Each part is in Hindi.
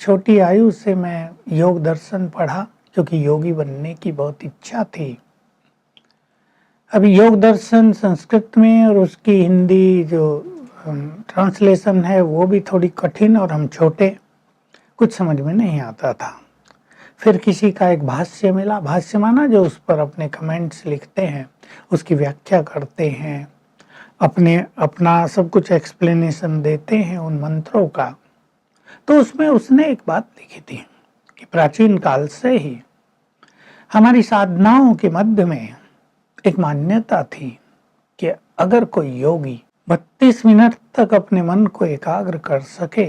छोटी आयु से मैं योग दर्शन पढ़ा क्योंकि योगी बनने की बहुत इच्छा थी। अभी योग दर्शन संस्कृत में और उसकी हिंदी जो ट्रांसलेशन है वो भी थोड़ी कठिन और हम छोटे, कुछ समझ में नहीं आता था। फिर किसी का एक भाष्य मिला, भाष्य माना जो उस पर अपने कमेंट्स लिखते हैं, उसकी व्याख्या करते हैं, अपना सब कुछ एक्सप्लेनेशन देते हैं उन मंत्रों का। तो उसमें उसने एक बात लिखी थी कि प्राचीन काल से ही हमारी साधनाओं के मध्य में एक मान्यता थी कि अगर कोई योगी 32 मिनट तक अपने मन को एकाग्र कर सके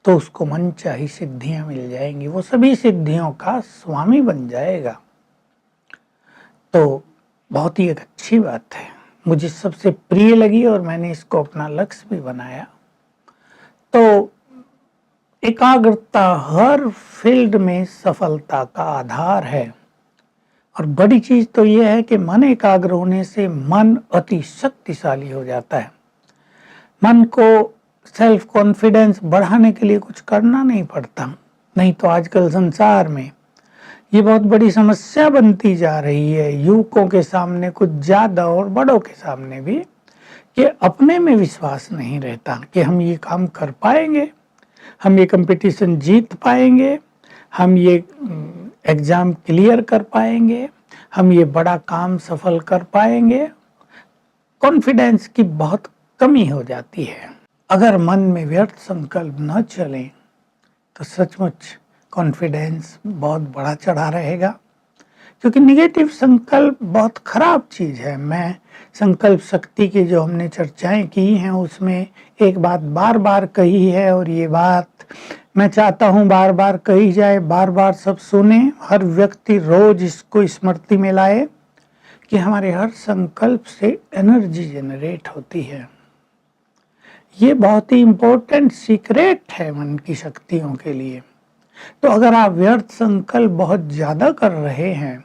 तो उसको मनचाही सिद्धियां मिल जाएंगी, वो सभी सिद्धियों का स्वामी बन जाएगा। तो बहुत ही एक अच्छी बात है, मुझे सबसे प्रिय लगी और मैंने इसको अपना लक्ष्य भी बनाया। तो एकाग्रता हर फील्ड में सफलता का आधार है। और बड़ी चीज तो यह है कि मन एकाग्र होने से मन अति शक्तिशाली हो जाता है। मन को सेल्फ कॉन्फिडेंस बढ़ाने के लिए कुछ करना नहीं पड़ता। नहीं तो आजकल संसार में ये बहुत बड़ी समस्या बनती जा रही है, युवकों के सामने कुछ ज्यादा और बड़ों के सामने भी, कि अपने में विश्वास नहीं रहता कि हम ये काम कर पाएंगे, हम ये कंपटीशन जीत पाएंगे, हम ये एग्जाम क्लियर कर पाएंगे, हम ये बड़ा काम सफल कर पाएंगे। कॉन्फिडेंस की बहुत कमी हो जाती है। अगर मन में व्यर्थ संकल्प न चले तो सचमुच कॉन्फिडेंस बहुत बड़ा चढ़ा रहेगा, क्योंकि निगेटिव संकल्प बहुत खराब चीज है। मैं संकल्प शक्ति की जो हमने चर्चाएं की हैं उसमें एक बात बार बार कही है, और ये बात मैं चाहता हूं बार बार कही जाए, बार बार सब सुने, हर व्यक्ति रोज इसको स्मृति में लाए कि हमारे हर संकल्प से एनर्जी जनरेट होती है। ये बहुत ही इंपॉर्टेंट सीक्रेट है मन की शक्तियों के लिए। तो अगर आप व्यर्थ संकल्प बहुत ज्यादा कर रहे हैं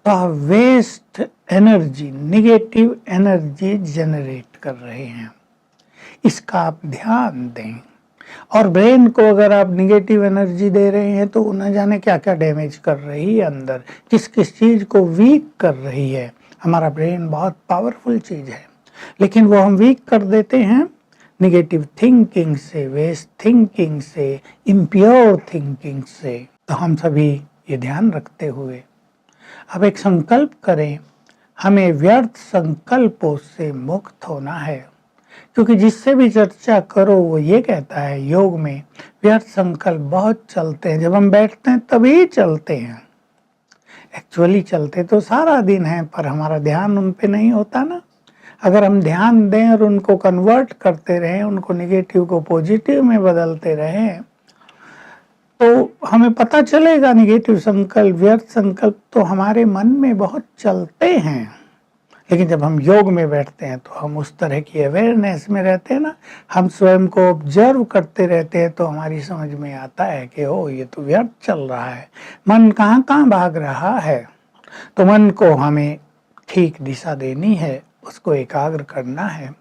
तो आप waste energy, negative energy generate कर रहे हैं। इसका आप ध्यान दें। और ब्रेन को अगर आप निगेटिव एनर्जी दे रहे हैं तो न जाने क्या क्या डैमेज कर रही है अंदर, किस किस चीज को वीक कर रही है। हमारा ब्रेन बहुत पावरफुल चीज है, लेकिन वो हम वीक कर देते हैं निगेटिव थिंकिंग से, वेस्ट थिंकिंग से, इम्प्योर थिंकिंग से। तो हम सभी ये ध्यान रखते हुए अब एक संकल्प करें, हमें व्यर्थ संकल्पों से मुक्त होना है। क्योंकि जिससे भी चर्चा करो वो ये कहता है योग में व्यर्थ संकल्प बहुत चलते हैं, जब हम बैठते हैं तभी चलते हैं। एक्चुअली चलते तो सारा दिन है, पर हमारा ध्यान उन पे नहीं होता ना। अगर हम ध्यान दें और उनको कन्वर्ट करते रहें, उनको निगेटिव को पॉजिटिव में बदलते रहें, तो हमें पता चलेगा निगेटिव संकल्प, व्यर्थ संकल्प तो हमारे मन में बहुत चलते हैं। लेकिन जब हम योग में बैठते हैं तो हम उस तरह की अवेयरनेस में रहते हैं ना, हम स्वयं को ऑब्जर्व करते रहते हैं, तो हमारी समझ में आता है कि ओ ये तो व्यर्थ चल रहा है, मन कहाँ कहाँ भाग रहा है। तो मन को हमें ठीक दिशा देनी है, उसको एकाग्र करना है।